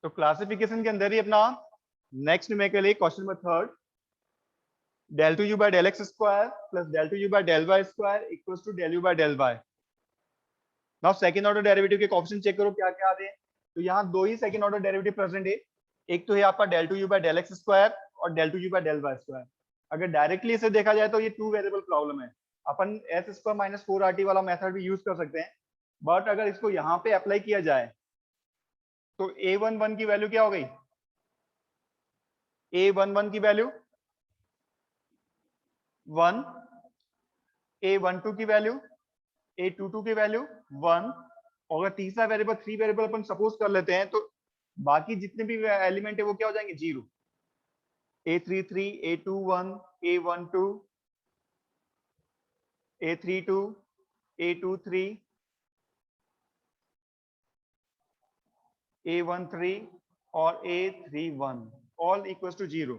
तो क्लासिफिकेशन के अंदर ही अपना next numerical question number third, del 2u by del x square plus del 2u by del y square equals to del u by del y. Now second order derivative के coefficient check करो क्या क्या आ रहे हैं। तो यहाँ दो ही second order derivative present है, एक तो है आपका del 2u by del x square और del 2u by del y square। अगर डायरेक्टली इसे देखा जाए तो ये टू वेरिएबल प्रॉब्लम है, अपन s स्क्वायर माइनस 4rt वाला मेथड भी यूज कर सकते हैं, बट अगर इसको यहाँ पे अप्लाई किया जाए तो a11 की वैल्यू क्या हो गई, a11 की वैल्यू 1, a12 की वैल्यू, a22 की वैल्यू 1, और अगर तीसरा वेरिएबल थ्री वेरिएबल अपन सपोज कर लेते हैं तो बाकी जितने भी एलिमेंट है वो क्या हो जाएंगे, zero. a33, a21, a12, a32, a23, a13 और a31 all equal to zero.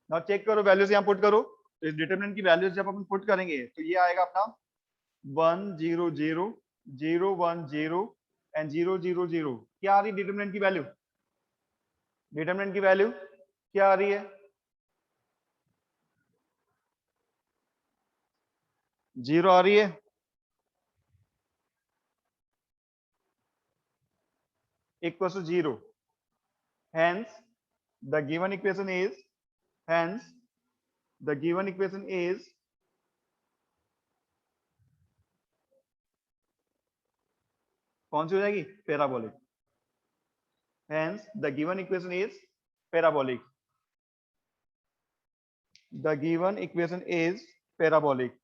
Now check करो वैल्यूज यहाँ पुट करो, तो इस डिटरमिनेंट की वैल्यूज जब अपन पुट करेंगे तो ये आएगा अपना 1 0 0 0 1 0 एंड 0 0 0। क्या आ रही डिटरमिनेंट की वैल्यू, डिटरमिनेंट की वैल्यू क्या आ रही है, 0 आ रही है। Equals to 0. Hence, the given equation is, hence, the given equation is कौन सी हो जाएगी, parabolic. Hence, the given equation is parabolic. The given equation is parabolic.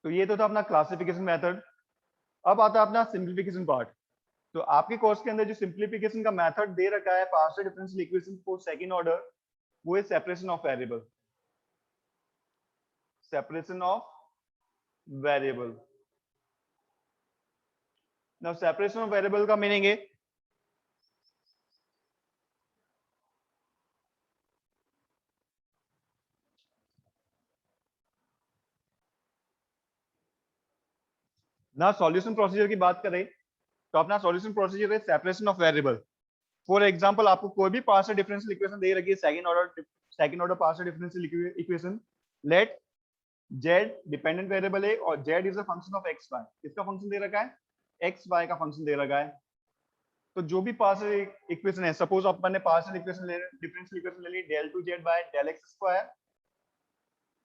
तो ये तो था अपना क्लासिफिकेशन मेथड। अब आता है अपना सिंप्लीफिकेशन पार्ट। तो आपके कोर्स के अंदर जो सिंप्लीफिकेशन का मेथड दे रखा है partial differential equation for second order, वो है separation of variable, separation of variable. Now separation of variable का मीनिंग है, ना सॉल्यूशन प्रोसीजर की बात करें तो अपना सॉल्यूशन प्रोसीजर है separation of variable. For example आपको कोई भी पार्शियल डिफरेंशियल इक्वेशन दे रखी है, second order partial differential equation, let z dependent variable है और z is a function of x y। किसका फंक्शन दे रखा है, x y का फंक्शन दे रखा है। तो जो भी पार्शियल इक्वेशन है, सपोज अपन ने पार्शियल इक्वेशन डिफरेंशियल इक्वेशन ले ली del 2z by del x square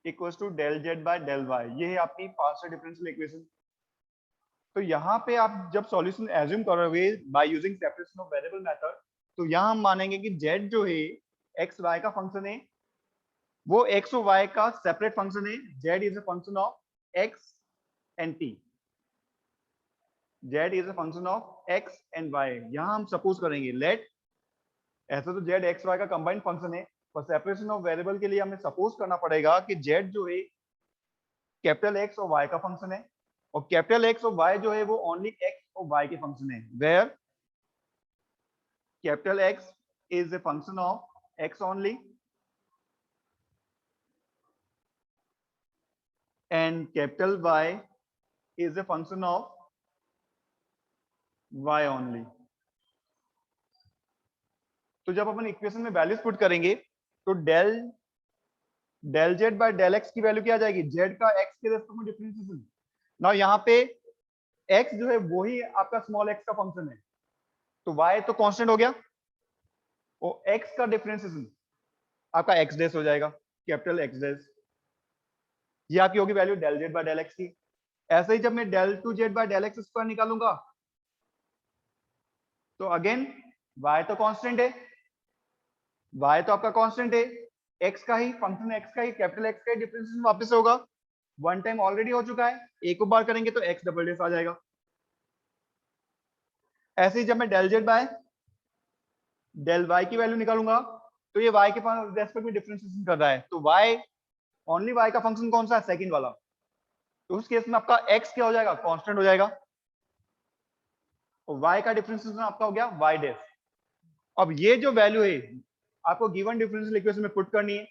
equals to del z by del y, ये है आपकी पार्शियल डिफरेंशियल इक्वेशन। तो यहाँ पे आप जब सॉल्यूशन एज्यूम करोगे by using separation of variable method, तो यहाँ हम मानेंगे कि z जो है x y का फंक्शन है, वो x और y का सेपरेट फंक्शन है। z is a function of x and t, z is a function of x and y। यहाँ हम सपोज करेंगे लेट, ऐसा तो z x y का कंबाइंड फंक्शन है, पर सेपरेशन ऑफ वेरिएबल के लिए हमें सपोज करना पड़ेगा कि z जो है कैपिटल X और y का फंक्शन है, और कैपिटल X और y जो है वो ओनली x और y के फंक्शन है, where capital X is a function of x only and capital Y is a function of y ओनली। तो जब अपन इक्वेशन में वैल्यूज पुट करेंगे तो del z by del x की वैल्यू क्या आ जाएगी, z का x के रेस्पेक्ट में डिफरेंशिएशन। नाउ यहाँ पे x जो है वही आपका स्मॉल x का फंक्शन है, तो y तो कांस्टेंट हो गया, और x का डिफरेंशिएशन आपका x डैश हो जाएगा, कैपिटल x डैश। ये आपकी होगी value del z by del x की। ऐसे ही जब मैं del 2z by del x square निकालूंगा तो अगेन y तो कांस्टेंट है, y तो आपका कांस्टेंट है, x का ही फंक्शन, x का ही कैपिटल x का ही डिफरेंशिएशन वापस से होगा, वन टाइम ऑलरेडी हो चुका है, एक और बार करेंगे तो x डबल डैश आ जाएगा। ऐसे ही जब मैं del z by del y की वैल्यू निकालूंगा तो ये y के रेस्पेक्ट में डिफरेंशिएशन कर रहा है, तो y ओनली y का फंक्शन कौन सा है, सेकंड वाला, तो उस केस में आपका x क्या हो जाएगा, कांस्टेंट हो जाएगा, और y का डिफरेंशिएशन आपका हो गया y डैश। अब ये जो वैल्यू है आपको गिवन डिफरेंशियल इक्वेशन में पुट करनी है।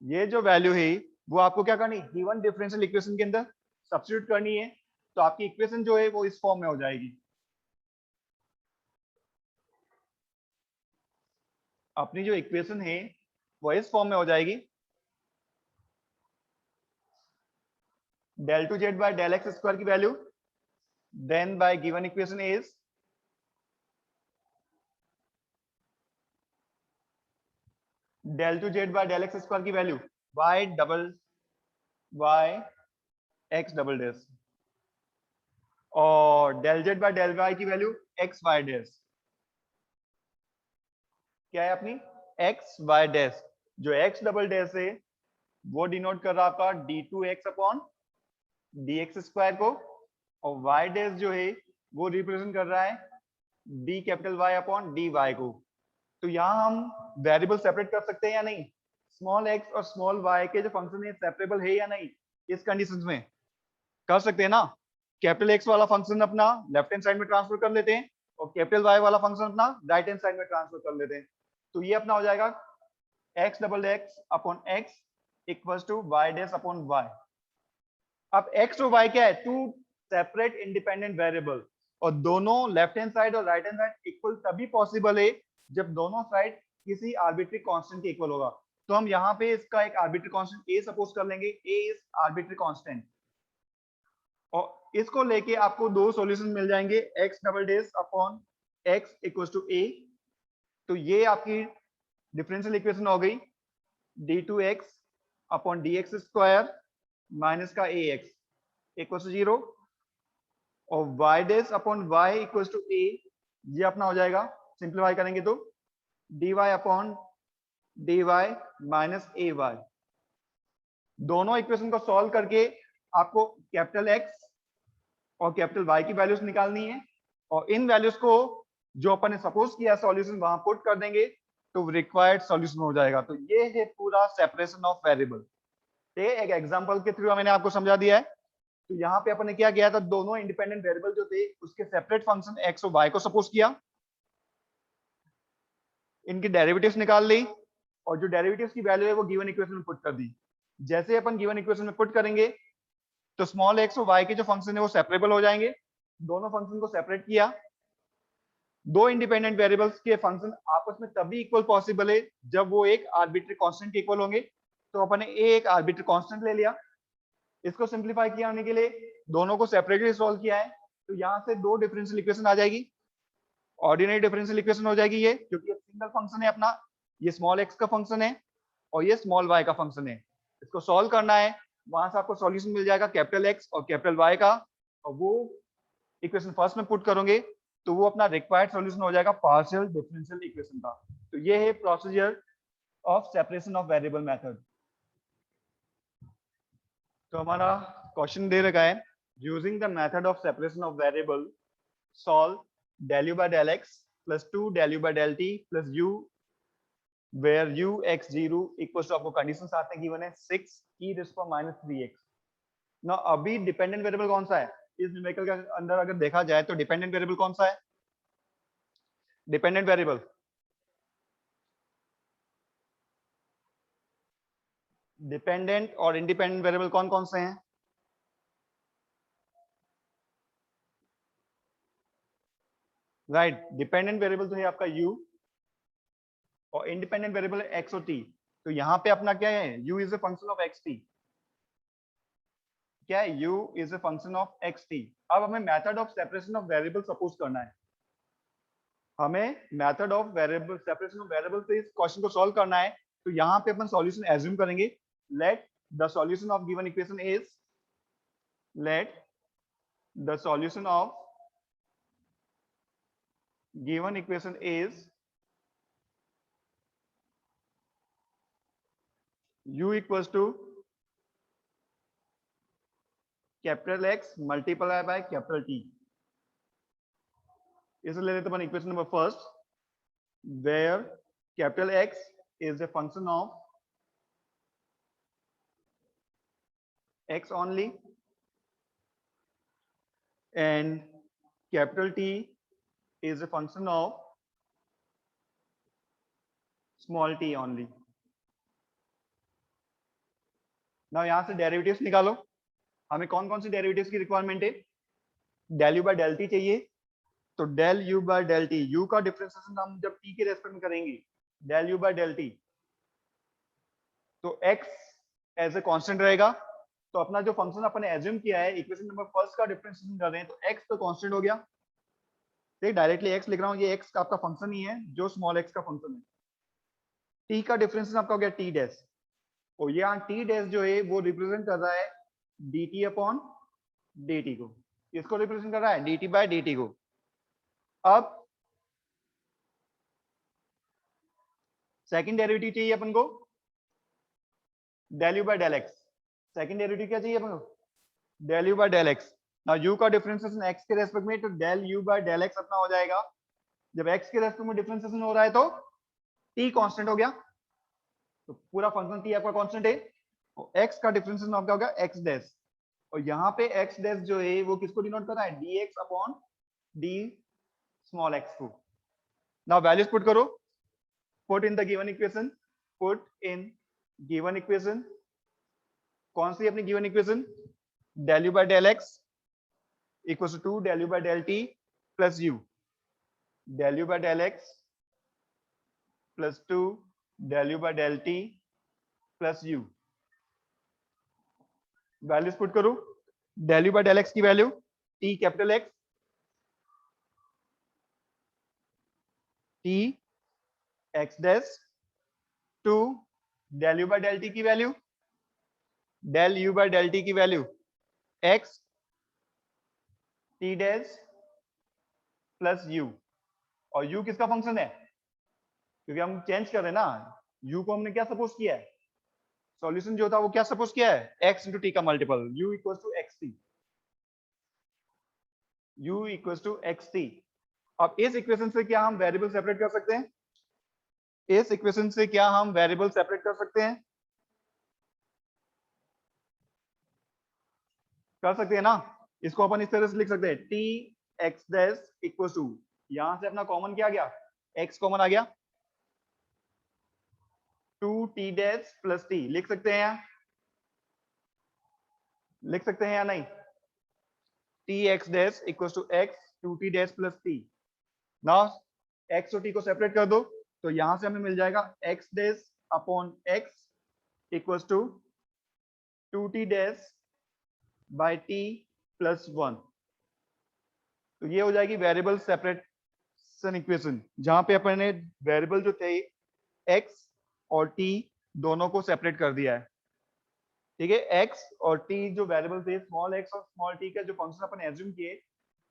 ये जो वैल्यू है वो आपको क्या करनी है, गिवन डिफरेंशियल इक्वेशन के अंदर सब्स्टिट्यूट करनी है। तो आपकी इक्वेशन जो है वो इस फॉर्म में हो जाएगी। अपनी जो इक्वेशन है वो इस फॉर्म में हो जाएगी, del 2z by del x square की value then by given equation is del 2z by del x square की value y double y x double dash और del z by del y की value x y dash. क्या है अपनी x y dash. जो x double dash है वो denote कर रहा है आपका d2x अपॉन dx स्क्वायर को, और y डैश जो है वो रिप्रेजेंट कर रहा है d capital Y upon dy को। तो यहाँ हम वेरिएबल सेपरेट कर सकते हैं या नहीं, स्मॉल x और स्मॉल y के जो फंक्शन है सेपरेबल है या नहीं, इस कंडीशंस में कर सकते हैं ना। कैपिटल X वाला फंक्शन अपना लेफ्ट हैंड साइड में ट्रांसफर कर लेते हैं और कैपिटल Y वाला फंक्शन अपना राइट हैंड साइड में ट्रांसफर कर लेते हैं। तो ये अपना हो जाएगा x double x upon x equals to y dash upon y। अब x और y क्या है, टू सेपरेट इंडिपेंडेंट वेरिएबल, और दोनों लेफ्ट हैंड साइड और राइट हैंड साइड इक्वल तभी पॉसिबल है जब दोनों साइड किसी आर्बिट्री कांस्टेंट के इक्वल होगा। तो हम यहाँ पे इसका एक आर्बिट्री कांस्टेंट a सपोज कर लेंगे, a इज आर्बिट्री कांस्टेंट, और इसको लेके आपको दो सॉल्यूशन मिल जाएंगे, x double dash upon x equals to a। तो ये आपकी डिफरेंशियल इक्वेशन हो गई d2x upon dx square minus का ax इक्वल्स टू 0, और y dash upon y equals to a, ये अपना हो जाएगा, सिंप्लीफाई करेंगे तो dy upon dy minus ay। दोनों इक्वेशन को सॉल्व करके आपको कैपिटल X और कैपिटल Y की वैल्यूज निकालनी है, और इन वैल्यूज को जो अपन ने सपोज किया सॉल्यूशन वहां पुट कर देंगे तो रिक्वायर्ड सॉल्यूशन हो जाएगा। तो ये है पूरा सेपरेशन ऑफ वेरिएबल। ये एक एग्जांपल के थ्रू मैंने आपको समझा दिया है। तो यहाँ पे अपन ने क्या किया था, दोनों इंडिपेंडेंट वेरिएबल जो थे उसके सेपरेट फंक्शन x और y को सपोज किया, इनकी डेरिवेटिव्स निकाल ली, और जो डेरिवेटिव्स की वैल्यू है वो गिवन इक्वेशन में पुट कर दी। जैसे अपन गिवन इक्वेशन में पुट करेंगे तो स्मॉल x और y के जो फंक्शन है वो सेपरेबल हो जाएंगे। दोनों फंक्शन को सेपरेट किया। दो इंडिपेंडेंट वेरिएबल्स के फंक्शन आपस में तभी इक्वल पॉसिबल है जब वो एक आर्बिट्री कांस्टेंट के इक्वल होंगे। तो अपन ने एक आर्बिट्री कांस्टेंट ले लिया, इसको सिंप्लीफाई किया होने के लिए दोनों को सेपरेटली सॉल्व किया है, तो यहाँ से दो डिफरेंशियल इक्वेशन आ जाएगी। ऑर्डिनरी डिफरेंशियल इक्वेशन हो जाएगी ये, क्योंकि सिंगल फंक्शन है अपना, ये स्मॉल एक्स का फंक्शन है और ये स्मॉल वाई का फंक्शन है। इसको सॉल्व करना है, वहां से आपको सॉल्यूशन मिल जाएगा कैपिटल एक्स और कैपिटल वाई का, और वो इक्वेशन फर्स्ट में पुट करोगे तो वो अपना रिक्वायर्ड सॉल्यूशन हो जाएगा पार्शियल डिफरेंशियल इक्वेशन का। तो ये है procedure of separation of variable method. तो हमारा क्वेश्चन दे रखा है, using the method of separation of variable solve del u by del x plus 2 del u by del t plus u where u x 0 equals to, आपको condition साथ में given है 6 e raised to minus 3x। ना अभी dependent variable कौन सा है इस न्यूमेरिकल के अंदर, अगर देखा जाए तो डिपेंडेंट वेरिएबल कौन सा है, डिपेंडेंट वेरिएबल डिपेंडेंट और इंडिपेंडेंट वेरिएबल कौन कौन से हैं, राइट। डिपेंडेंट वेरिएबल तो है आपका u और इंडिपेंडेंट वेरिएबल है x और t। तो यहाँ पे अपना क्या है, u is a function of xt, क्या है, u is a function of xt। अब हमें method of separation of variable suppose करना है, हमें method of variable separation of variable से इस क्वेश्चन को सॉल्व करना है। तो यहाँ पे अपन सॉल्यूशन एज्यूम करेंगे, let the solution of given equation is, let the solution of given equation is u equals to capital X multiply by capital T। इसे ले लेते अपन equation number first, where capital X is a function of x only and capital T is a function of small t only. ना यहां से derivatives निकालो। हमें कौन कौन सी डेरिवेटिव्स की रिक्वायरमेंट है? Del u by del t चाहिए, तो del u by del t, u का डिफरेंशिएशन हम जब टी के रेस्पेक्ट में करेंगे, del u by del t, तो x एज ए कांस्टेंट रहेगा। तो अपना जो फंक्शन अपन ने एज्यूम किया है, इक्वेशन नंबर फर्स्ट का डिफरेंशिएशन कर रहे हैं, तो x तो कांस्टेंट हो गया, ठीक, डायरेक्टली x लिख रहा हूँ, ये x का आपका फंक्शन ही है जो स्मॉल x का फंक्शन है। t का डिफरेंशिएशन आपका हो गया t डैश, और यहाँ t डैश जो है वो रिप्रेजेंट कर रहा है dt अपॉन dt को, इसको रिप्रेजेंट कर रहा है dt बाय dt को। अब सेकंड डेरिवेटिव चाहिए अपन को, del u by del x. Second derivative क्या चाहिए अपन को? Del u by del x. Now u का डिफरेंशिएशन x के रेस्पेक्ट में, तो del u by del x अपना हो जाएगा, जब x के रेस्पेक्ट में डिफरेंशिएशन हो रहा है तो t कांस्टेंट हो गया, तो पूरा फंक्शन t आपका कांस्टेंट है, और x का डिफरेंशिएशन आपका हो गया x डैश, और यहाँ पे x डैश जो है वो किसको डिनोट कर रहा है? dx upon d small x को। नाउ वैल्यूज पुट करो, put in the given equation, put in given equation. कौन सी अपनी given equation? Del u by del x equal to del u by del t plus u, del u by del x plus two del u by del t plus u. Values put करो, del u by del x की value T capital X, T x dash, two del u by del t की value, del u by del t की value X T dash plus u, और u किसका function है? क्योंकि हम change कर रहे हैं ना, यू को हमने क्या सपोज किया है? सॉल्यूशन जो था वो क्या सपोज किया है? x इंटू टी का multiple, u equal to x t, u equal to x t. अब इस इक्वेशन से क्या हम वेरिएबल सेपरेट कर सकते हैं? इस इक्वेशन से क्या हम वेरिएबल सेपरेट कर सकते हैं? कर सकते हैं ना। इसको अपन इस तरह से लिख सकते हैं, t x dash equal to, यहां से अपना कॉमन क्या आ गया? x कॉमन आ गया, two t dash plus t, लिख सकते हैं यहाँ, लिख सकते हैं या नहीं? T x dash equal to x two t dash plus t. Now x और t को सेपरेट कर दो, तो यहां से हमें मिल जाएगा x dash upon x equal to two t dash by t plus one. तो ये हो जाएगी वेरिएबल सेपरेशन इक्वेशन, जहां पे अपन ने वेरिएबल जो थे x और t दोनों को सेपरेट कर दिया है। ठीक है, x और t जो वेरिएबल थे, स्मॉल x और स्मॉल t का जो फंक्शन अपन एज्यूम किए,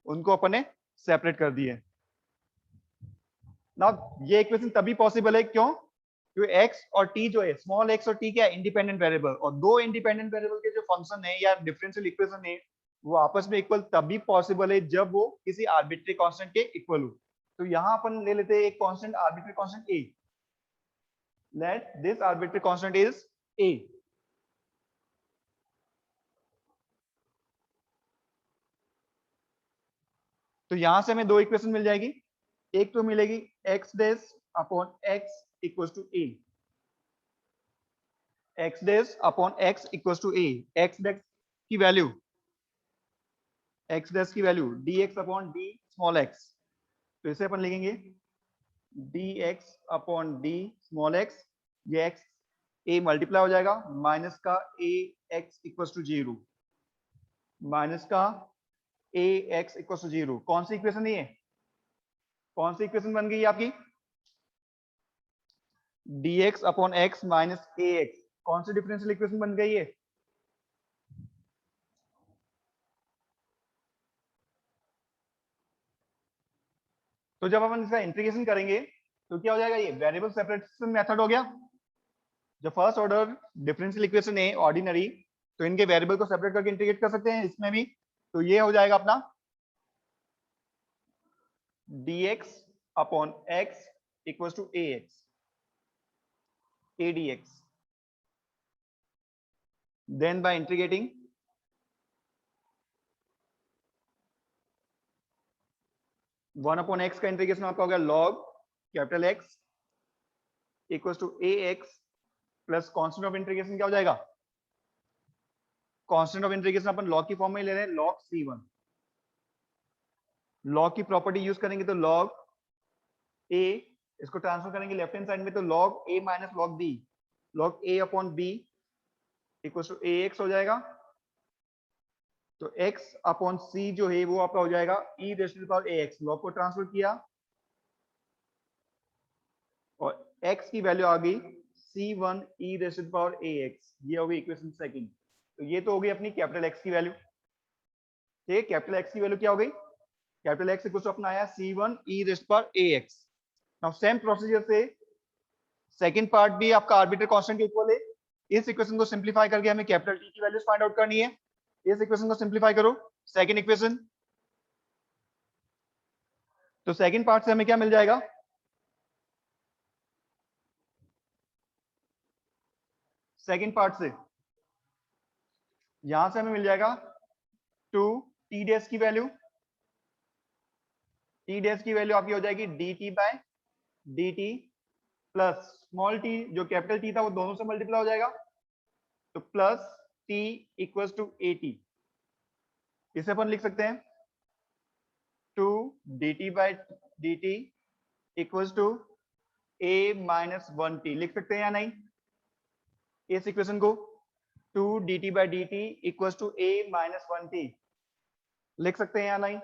उनको अपन ने सेपरेट कर दिए। ना ये इक्वेशन तभी पॉसिबल है, क्यों? क्योंकि x और t जो है, स्मॉल x और t क्या है? इंडिपेंडेंट वेरिएबल, और दो इंडिपेंडेंट वेरिएबल के जो फंक्शन है या डिफरेंशियल इक्वेशन है, वो आपस में इक्वल तभी पॉसिबल है जब वो किसी आर्बिट्री कांस्टेंट के इक्वल हो। तो यहां अपन ले लेते हैं एक constant, arbitrary constant a, let this arbitrary constant is a। तो यहां से हमें दो इक्वेशन मिल जाएगी, एक तो मिलेगी x dash upon x equal to a, x dash upon x equal to a, x dash की वैल्यू, x डैश की value dx upon d small x, तो इसे अपन लिखेंगे dx upon d small x, ये x a मल्टीप्लाई हो जाएगा, minus का a x equal to zero, minus का a x equal to zero. कौन सी इक्वेशन है ये? कौन सी इक्वेशन बन गई आपकी? dx upon x minus ax, कौन सी डिफरेंशियल इक्वेशन बन गई है? तो जब अपन इसका इंटीग्रेशन करेंगे तो क्या हो जाएगा? ये वेरिएबल सेपरेशन मेथड हो गया। जो फर्स्ट ऑर्डर डिफरेंशियल इक्वेशन है ऑर्डिनरी, तो इनके वेरिएबल को सेपरेट करके इंटीग्रेट कर सकते हैं इसमें भी। तो ये हो जाएगा अपना dx upon x equal to ax, a dx, then by integrating one upon x का इंटीग्रेशन आपका हो गया log capital X equal to a x plus constant of integration क्या हो जाएगा, कॉन्स्टेंट ऑफ इंटीग्रेशन अपन लॉग की फॉर्म में ले रहे हैं, लॉग C1। लॉग की प्रॉपर्टी यूज करेंगे तो लॉग ए, इसको ट्रांसफर करेंगे लेफ्ट हैंड साइड में तो log a minus log b, log a upon b equal to a x हो जाएगा। तो x अपॉन सी जो है वो आपका हो जाएगा e raise to the power ax, log को ट्रांसफर किया और x की वैल्यू आ गई c1 e raise to the power ax, ये हो गई इक्वेशन सेकंड। तो ये तो हो गई अपनी कैपिटल x की वैल्यू। ठीक है, कैपिटल x की वैल्यू क्या हो गई, कैपिटल x इक्वल टू अपना आया c1 e raise to the power ax। Now same procedure से सेकंड पार्ट भी आपका आर्बिट्रेरी कांस्टेंट के इक्वल है। इस इक्वेशन को सिंपलीफाई करके हमें कैपिटल टी की वैल्यूज फाइंड आउट करनी है। इस इक्वेशन को सिंपलीफाई करो, सेकंड इक्वेशन। तो सेकंड पार्ट से हमें क्या मिल जाएगा, सेकंड पार्ट से यहां से हमें मिल जाएगा 2 टी डैश की वैल्यू, टी डैश की वैल्यू आपकी हो जाएगी dt by dt plus small t जो कैपिटल टी था वो दोनों से मल्टीप्लाई हो जाएगा, तो plus t equals to at। इसे अपन लिख सकते हैं 2 dt by dt equals to a minus 1t, लिख सकते हैं या नहीं इस इक्वेशन को, 2 dt by dt equals to a minus 1t, लिख सकते हैं या नहीं,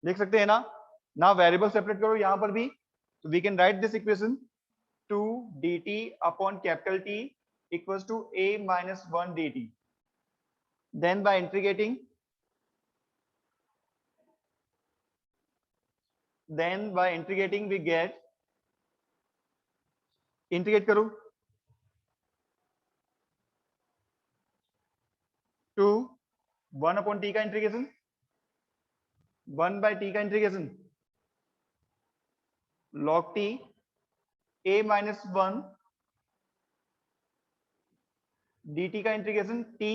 लिख सकते हैं ना। ना वेरिएबल सेपरेट करो यहां पर भी, तो we can write this equation 2 dt upon capital T equals to a minus 1 dt, then by integrating, we get, integrate करो 2 1 अपॉन t का इंटीग्रेशन, 1 बाय t का integration log t a minus 1 dt का integration t।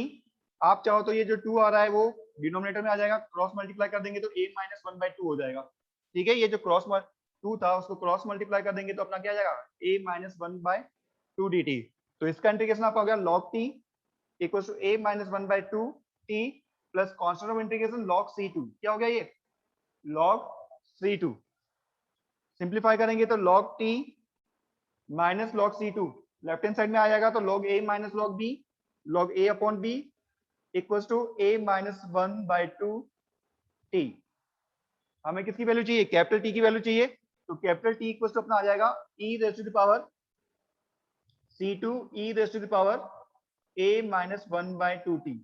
आप चाहो तो ये जो 2 आ रहा है वो डिनोमिनेटर में आ जाएगा, क्रॉस मल्टीप्लाई कर देंगे तो a माइनस 1 बाय 2 हो जाएगा। ठीक है, ये जो क्रॉस 2 था उसको क्रॉस मल्टीप्लाई कर देंगे तो अपना क्या आ जाएगा a माइनस 1 बाय 2 dt। तो इसका इंटीग्रेशन आपका हो गया log t equal to a minus 1 by 2 t plus constant of integration log c2, क्या हो गया ये log c2। सिंप्लीफाई करेंगे तो log t minus log c2 left hand side में आ जाएगा, तो log a minus log b, log a upon b equals to a minus 1 by 2 t। हमें किसकी वैल्यू चाहिए, कैपिटल T की वैल्यू चाहिए, तो कैपिटल T इक्वल्स टू अपना आ जाएगा e raise to the power c2 e raise to the power a minus 1 by 2t।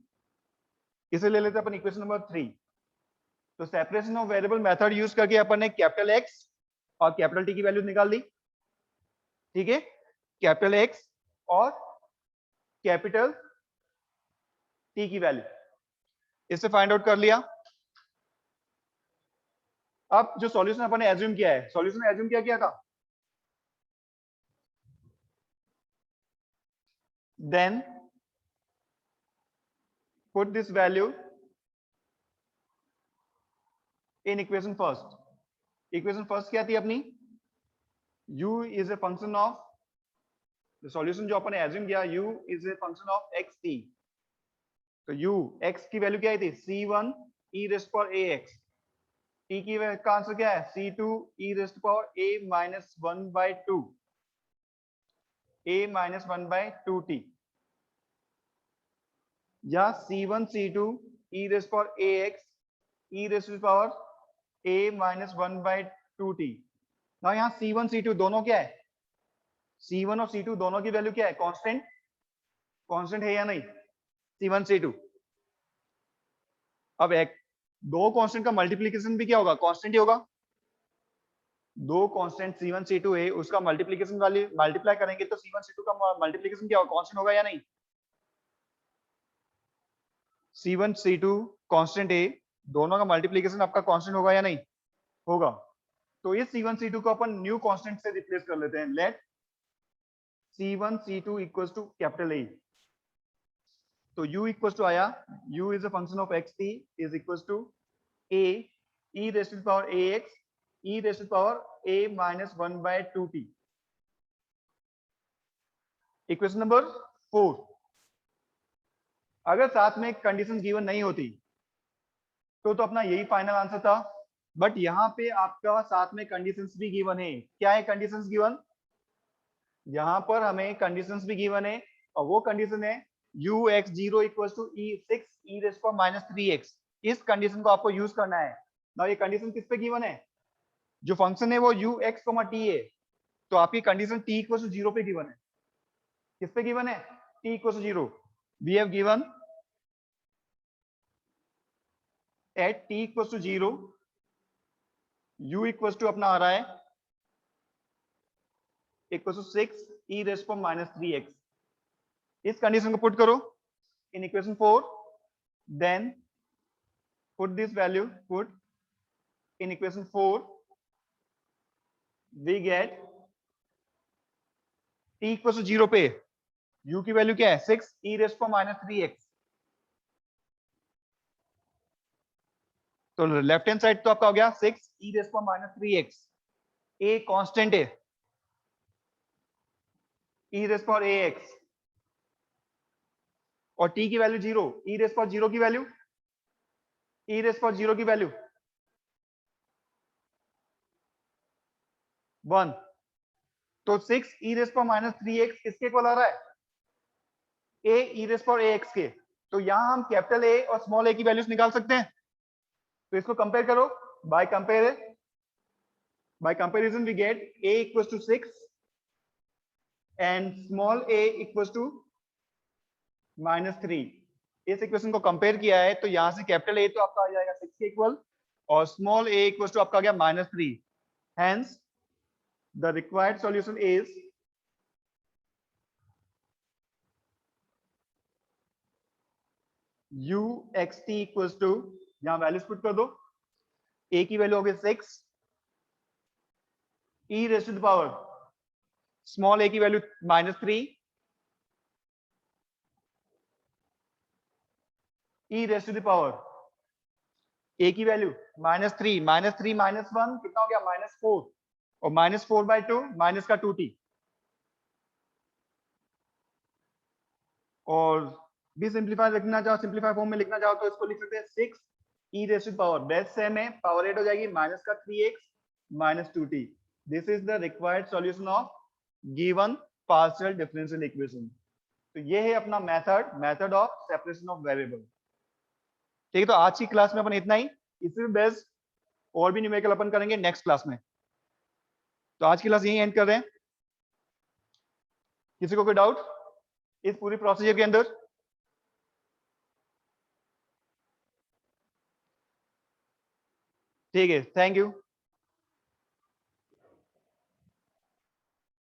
इसे ले लेते हैं अपन इक्वेशन नंबर 3। तो separation of variable method use करके अपन ने कैपिटल X और कैपिटल T की वैल्यू निकाल दी। ठीक है, कैपिटल X और कैपिटल T की वैल्यू इसे फाइंड आउट कर लिया। अब जो सॉल्यूशन अपन ने एज्यूम किया है, सॉल्यूशन एज्यूम क्या था, then put this value in equation first. Equation first क्या थी अपनी, u is a function of, solution जो अपन ने एज्यूम किया u is a function of xt। तो u x की वैल्यू क्या आई थी c1 e raise to power ax, t का आंसर क्या है c2 e raise to power a minus 1 by 2, a minus 1 by 2t, या c1 c2 e raise to power ax e raise to power a minus 1 by 2t। ना यहाँ c1 c2 दोनों क्या है, c1 और c2 दोनों की value क्या है, कांस्टेंट, कांस्टेंट है या नहीं c1 c2। अब एक दो कांस्टेंट का मल्टीप्लिकेशन भी क्या होगा, कांस्टेंट ही होगा। दो कांस्टेंट c1 c2 है, उसका मल्टीप्लिकेशन वाली मल्टीप्लाई करेंगे तो c1 c2 का मल्टीप्लिकेशन क्या होगा, कांस्टेंट होगा या नहीं, c1 c2 कांस्टेंट है, दोनों का मल्टीप्लिकेशन आपका कांस्टेंट होगा या नहीं होगा। तो इस c1 c2 को अपन न्यू कांस्टेंट से रिप्लेस कर लेते हैं, let c1 c2 equals to capital A। तो u इक्वल्स टू आया, u is a function of xt is equals to a e raise to the power ax e raise to the power a minus 1 by 2t। Equation number 4, अगर साथ में condition given नहीं होती तो अपना यही final answer था, but यहाँ पे आपका साथ में कंडीशंस भी गिवन है। क्या है कंडीशंस गिवन? यहाँ पर हमें कंडीशंस भी गिवन है, और वो कंडीशन है ux0 इक्वल टू 6e−3x। इस कंडीशन को आपको यूज करना है ना। ये कंडीशन किस पे गिवन है? जो फंक्शन है वो ux, t है, तो आपकी कंडीशन t इक्वल टू 0 पे गिवन है। किस पे गिवन है? t equal to 0। We have given at t equal to 0 u equal to अपना आ रहा है इक्वल टू 6e−3x। इस कंडीशन को पुट करो in equation 4, then put this value, put in equation 4, we get t equals to 0 पे u की value क्या है? 6e−3x। तो लेफ्ट हैंड साइड तो आपका हो गया 6e−3x। a कांस्टेंट है, e⁻ax, और t की वैल्यू 0, e⁻0 की वैल्यू, e⁻0 की वैल्यू 1। तो 6e⁻3x किसके इक्वल आ रहा है? a e⁻ax के। तो यहां हम कैपिटल A और स्मॉल a की वैल्यूज निकाल सकते हैं। तो इसको कंपेयर करो, by comparison we get a equals to 6 and small a equals to -3। इस इक्वेशन को कंपेयर किया है तो यहां से कैपिटल A तो आपका आ जाएगा 6 के इक्वल, और स्मॉल a इक्वल्स टू आपका आ गया -3। Hence the required solution is uxt equals to, यहां वैल्यूज पुट कर दो। a की वैल्यू हो गई 6, e raise to the power small a की value -3, e raise to the power a की वैल्यू -3, -3 -1 कितना हो गया? -4, और -4/2 माइनस का 2t, और भी सिंप्लीफाई लिखना चाहो, सिंप्लीफाई फॉर्म में लिखना चाहो तो इसको लिख सकते हैं 6 e raise to the power, base same है, पावर 8 हो जाएगी, माइनस का 3x -2t। This is the required solution of given partial differential equation. तो ये है अपना method of separation of variable. ठीक है, तो आज की क्लास में अपन इतना ही। इसी में बेस्ड और भी न्यूमेरिकल अपन करेंगे नेक्स्ट क्लास में। तो आज की क्लास यही एंड कर रहे हैं। किसी को कोई डाउट इस पूरी प्रोसीजर के अंदर? ठीक है, थैंक यू।